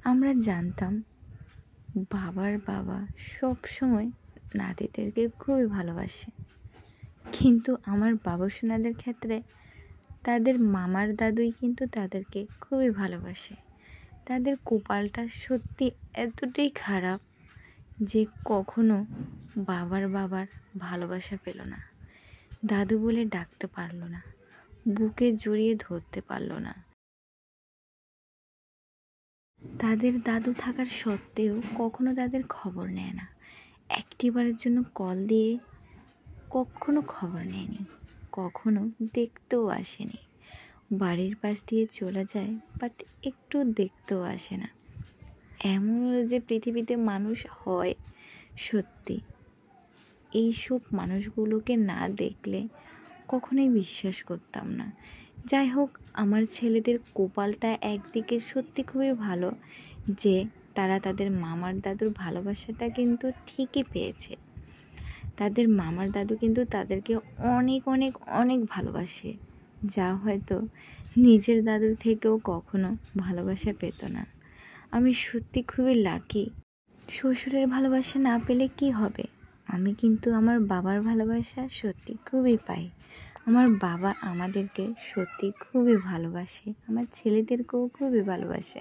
আমরা জানতাম বাবার বাবা সব সময় নাতিদেরকে খুবই ভালোবাসে, কিন্তু আমার বাবুসোনাদের ক্ষেত্রে তাদের মামার দাদুই কিন্তু তাদেরকে খুবই ভালোবাসে। তাদের কপালটা সত্যি এতটাই খারাপ যে কখনো বাবার ভালোবাসা পেল না, দাদু বলে ডাকতে পারলো না, বুকে জড়িয়ে ধরতে পারলো না। তাদের দাদু থাকার সত্ত্বেও কখনো তাদের খবর নেয় না, একটিবারের জন্য কল দিয়ে কখনো খবর নেয়নি, কখনো দেখতেও আসেনি। বাড়ির পাশ দিয়ে চলে যায়, বাট একটু দেখতেও আসে না। এমন যে পৃথিবীতে মানুষ হয়, সত্যি এইসব মানুষগুলোকে না দেখলে কখনোই বিশ্বাস করতাম না। যাই হোক, আমার ছেলেদের কপালটা একদিকে সত্যি খুবই ভালো যে তারা তাদের মামার দাদুর ভালোবাসাটা কিন্তু ঠিকই পেয়েছে। তাদের মামার দাদু কিন্তু তাদেরকে অনেক অনেক অনেক ভালোবাসে, যা হয়তো নিজের দাদুর থেকেও কখনো ভালোবাসা পেত না। আমি সত্যি খুবই লাকি। শ্বশুরের ভালোবাসা না পেলে কি হবে, আমি কিন্তু আমার বাবার ভালোবাসা সত্যি খুবই পাই। আমার বাবা আমাদেরকে সত্যি খুবই ভালোবাসে, আমার ছেলেদেরকেও খুবই ভালোবাসে।